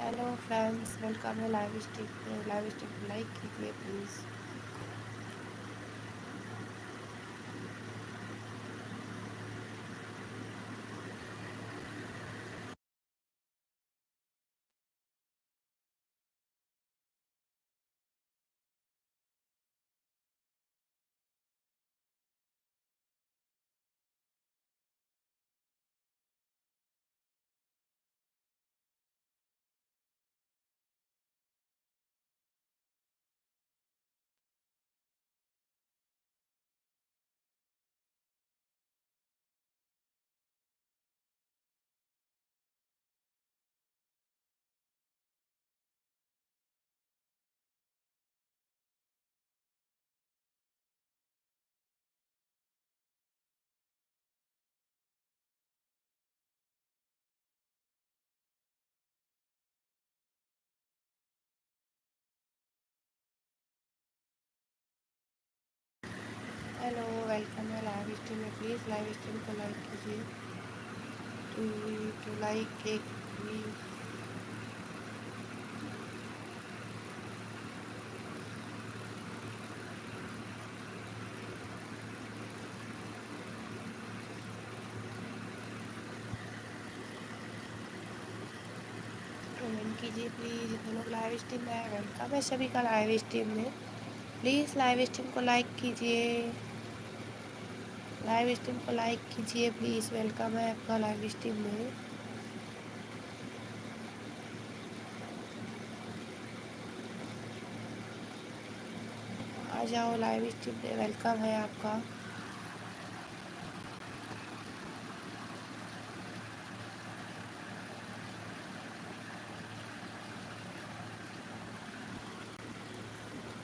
Hello friends, welcome है live stream पे। Live stream को लाइक कीजिए प्लीज़। हेलो, वेलकम है लाइव स्ट्रीम में। प्लीज़ लाइव स्ट्रीम को लाइक कीजिए। टू लाइक एक कमेंट कीजिए प्लीज़। जितने लोग लाइव स्ट्रीम में है, वेलकम है सभी का लाइव स्ट्रीम में। प्लीज़ लाइव स्ट्रीम को लाइक कीजिए। लाइव स्ट्रीम को लाइक कीजिए प्लीज़। वेलकम है आपका लाइव स्ट्रीम में। आ जाओ लाइव स्ट्रीम में, वेलकम है आपका।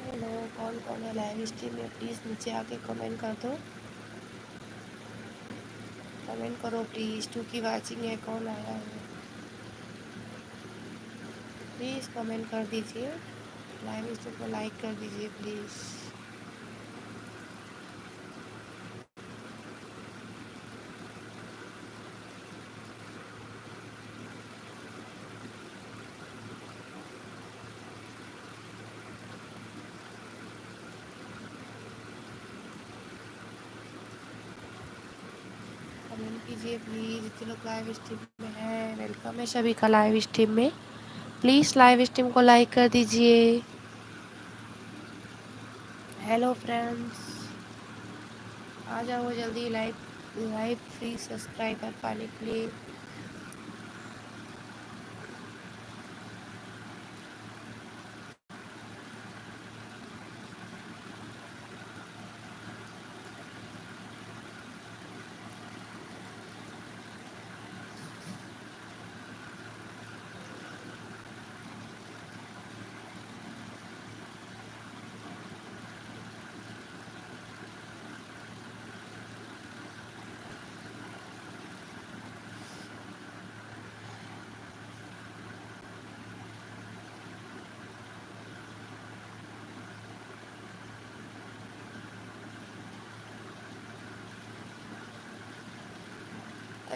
हेलो, कौन कौन है लाइव स्ट्रीम में? प्लीज़ नीचे आके कमेंट कर दो। कमेंट करो प्लीज़। टू की वाचिंग है, कौन आया है? प्लीज़ कमेंट कर दीजिए। लाइव स्ट्रीम को लाइक कर दीजिए प्लीज़। कमेंट कीजिए प्लीज़। जितने लोग लाइव स्ट्रीम में हैं, वेलकम है सभी का लाइव स्ट्रीम में। प्लीज़ लाइव स्ट्रीम को लाइक कर दीजिए। हेलो फ्रेंड्स, आ जाओ जल्दी लाइव। लाइव फ्री सब्सक्राइबर पाने के लिए।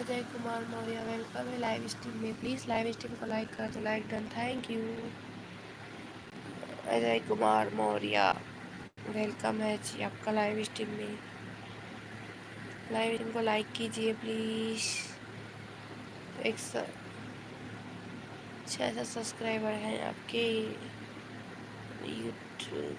अजय कुमार मौर्य, वेलकम है लाइव स्ट्रीम में। प्लीज़ लाइव स्ट्रीम को लाइक कर दो। Like done, thank you. Ajay Kumar Maurya, welcome है जी आपका लाइव स्ट्रीम में। लाइव स्ट्रीम को लाइक कीजिए प्लीज़। 106 सब्सक्राइबर हैं आपके यूट्यूब।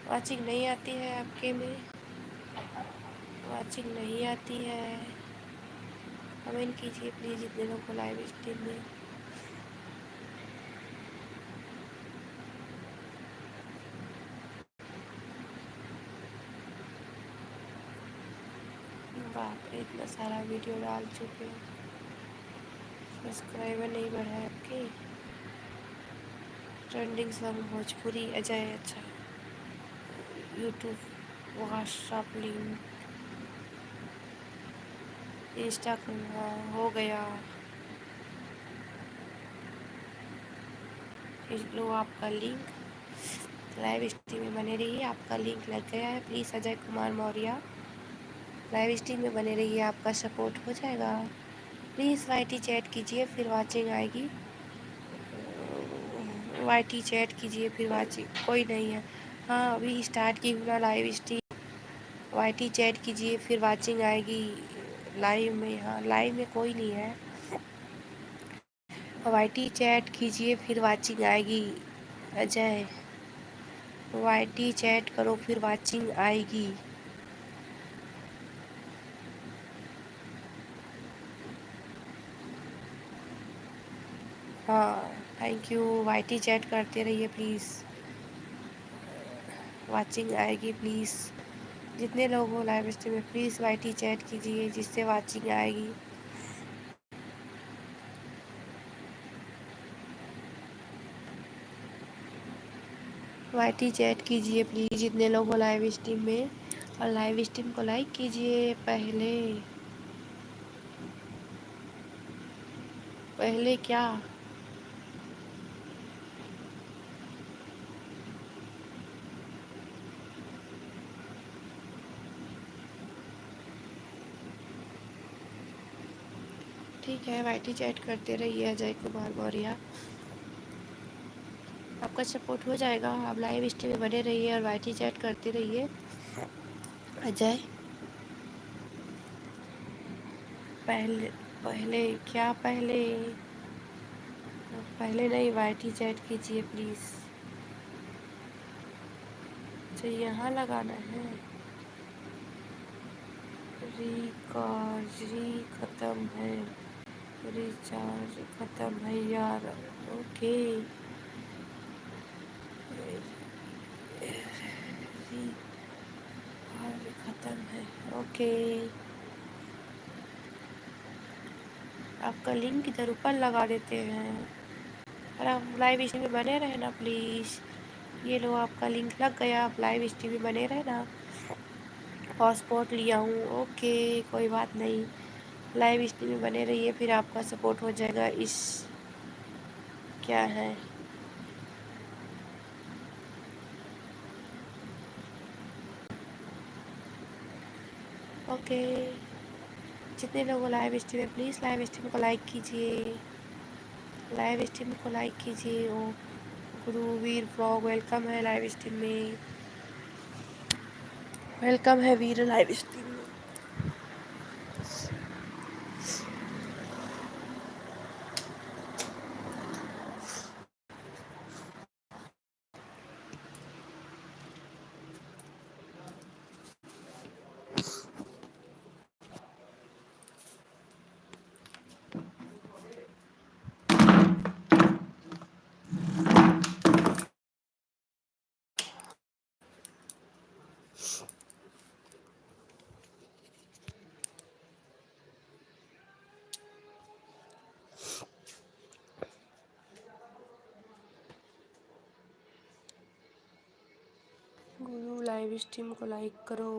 वाचिंग नहीं आती है आपके में? वाचिंग नहीं आती है? कमेंट कीजिए प्लीज़ जितने लोग को लाइव स्ट्रीम में। बाप रे, इतना सारा वीडियो डाल चुके हैं, सब्सक्राइबर नहीं बढ़ा है आपके। ट्रेंडिंग सॉन्ग भोजपुरी अजय, अच्छा। यूट्यूब, व्हाट्सअप लिंक, इंस्टाग्राम, हाँ, हो गया। लो आपका लिंक, लाइव स्ट्रीम में बने रहिए, आपका लिंक लग गया है। Please Ajay Kumar Maurya live stream में बने रहिए, आपका सपोर्ट हो जाएगा। प्लीज़ वाईटी चैट कीजिए, फिर वाचिंग आएगी। वाईटी चैट कीजिए, फिर वाचिंग। कोई नहीं है। हाँ, अभी स्टार्ट की हूँ ना लाइव स्ट्रीम। वाईटी चैट कीजिए, फिर वाचिंग आएगी लाइव में। हाँ, लाइव में कोई नहीं है। वाईटी चैट कीजिए, फिर वाचिंग आएगी। अजय, वाईटी चैट करो, फिर वाचिंग आएगी। हाँ, थैंक यू। वाईटी चैट करते रहिए प्लीज़, वाचिंग आएगी। प्लीज़ जितने लोग हो लाइव स्ट्रीम में, प्लीज़ वाईटी चैट कीजिए, जिससे वाचिंग आएगी। वाईटी चैट कीजिए प्लीज़ जितने लोग हो लाइव स्ट्रीम में, और लाइव स्ट्रीम को लाइक कीजिए। पहले पहले क्या? ठीक है, वाईटी चैट करते रहिए अजय कुमार मौर्य, आपका सपोर्ट हो जाएगा। आप लाइव स्ट्रीम में बने रहिए और वाईटी चैट करते रहिए। अजय, पहले पहले क्या? पहले पहले नहीं, वाईटी चैट कीजिए प्लीज़। अच्छा, यहाँ लगाना है। रिचार्ज ख़त्म है, रिचार्ज ख़त्म है यार। ओके, रिचार्ज ख़त्म है। ओके, आपका लिंक इधर ऊपर लगा देते हैं। और आप लाइव स्ट्रीम में बने रहे ना प्लीज़। ये लो, आपका लिंक लग गया, आप लाइव स्ट्रीम में बने रहे ना। पासपोर्ट लिया हूँ। ओके, कोई बात नहीं, लाइव स्ट्रीम में बने रहिए, फिर आपका सपोर्ट हो जाएगा। इस क्या है? ओके, जितने लोग लाइव स्ट्रीम में, प्लीज़ लाइव स्ट्रीम को लाइक कीजिए, लाइव स्ट्रीम को लाइक कीजिए। ओ गुरुवीर ब्लॉग वेलकम है लाइव स्ट्रीम में, वेलकम है वीर लाइव स्ट्रीम में। गुरु लाइव स्ट्रीम को लाइक करो।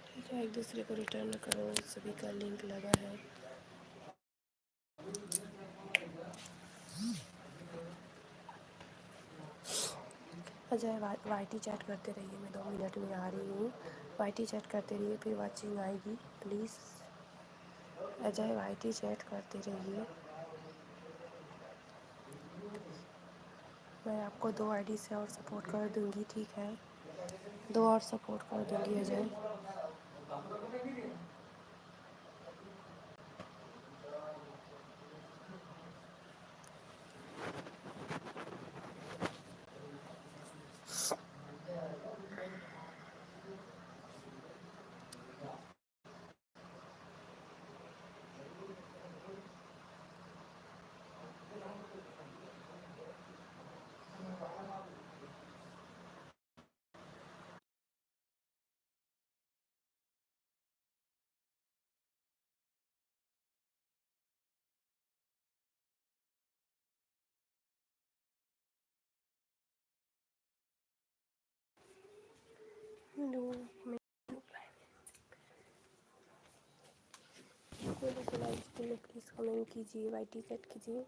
ठीक है, एक दूसरे को रिटर्न करो, सभी का लिंक लगा है। अजय वाईटी चैट करते रहिए, मैं 2 मिनट में आ रही हूँ। वाईटी चैट करते रहिए, फिर वॉचिंग आएगी। प्लीज़ अजय वाईटी चैट करते रहिए। मैं आपको 2 आईडी से और सपोर्ट कर दूँगी, ठीक है? 2 और सपोर्ट कर दूँगी अजय। हेलो, मैं कोई भी लाइव स्ट्रीम में प्लीज़ कमेंट कीजिए, वाईटी चैट कीजिए।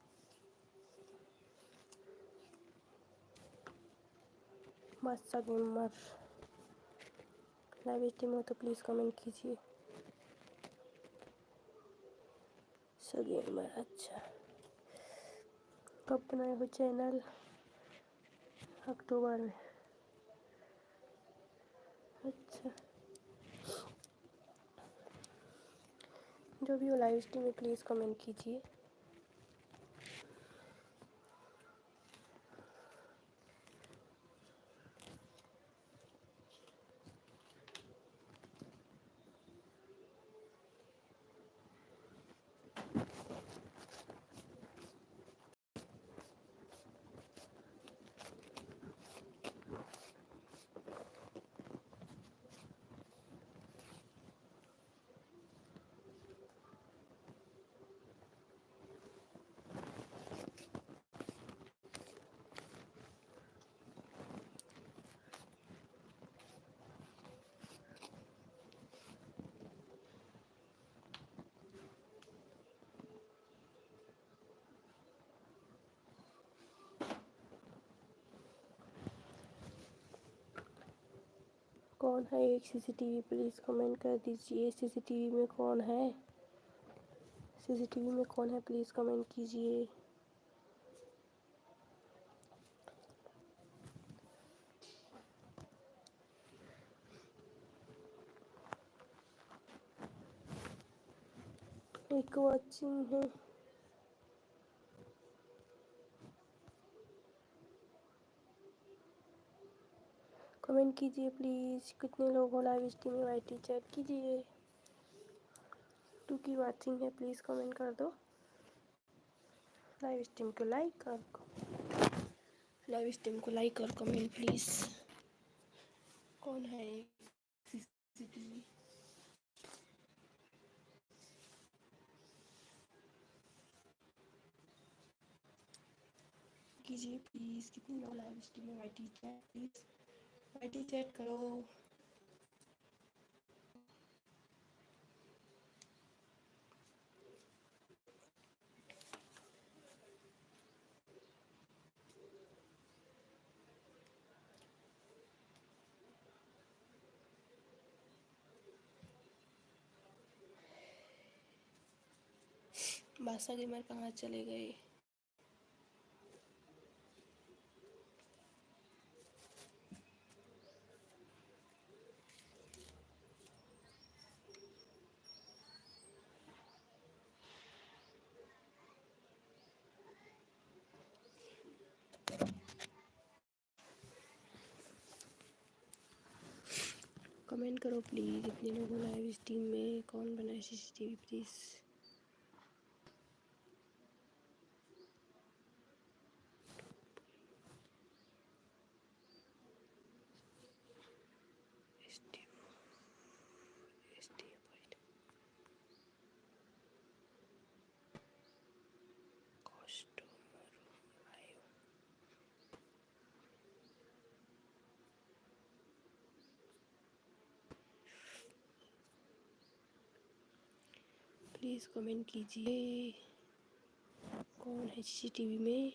मास्टर गेमर लाइव स्ट्रीम हो तो प्लीज़ कमेंट कीजिए। गेमर अच्छा, कब बनाए हो चैनल? अक्टूबर में। अच्छा, जो भी हो लाइव स्ट्रीम में प्लीज़ कमेंट कीजिए। कौन है एक सीसीटीवी? प्लीज़ कमेंट कर दीजिए। सीसीटीवी में कौन है? सीसीटीवी में कौन है? प्लीज़ कमेंट कीजिए। एक वॉचिंग है। कमेंट कीजिए प्लीज़। कितने लोग हो लाइव स्ट्रीम में? वाईटी चैट कीजिए। टू की वॉचिंग है, प्लीज़ कमेंट कर दो। लाइव स्ट्रीम को लाइक और कमेंट प्लीज़। कौन है सीसीटीवी? कीजिए प्लीज़। कितने लोग लाइव स्ट्रीम में? YT chat please, YT chat करो। बादशाह गेमर कहाँ चले गए? कमेंट करो प्लीज़। इतने लोगों लाइव स्ट्रीम में कौन बनाए सीसीटीवी प्लीज़। प्लीज़ कमेंट कीजिए। कौन है सीसीटीवी में?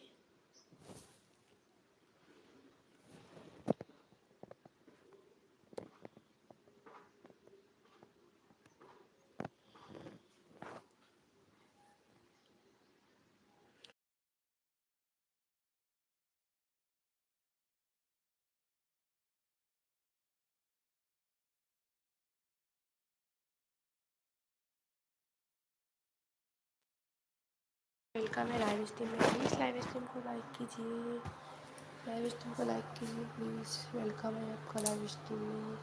वेलकम है लाइव स्ट्रीम में। प्लीज़ लाइव स्ट्रीम को लाइक कीजिए, लाइव स्ट्रीम को लाइक कीजिए प्लीज़। वेलकम है आपका लाइव स्ट्रीम में।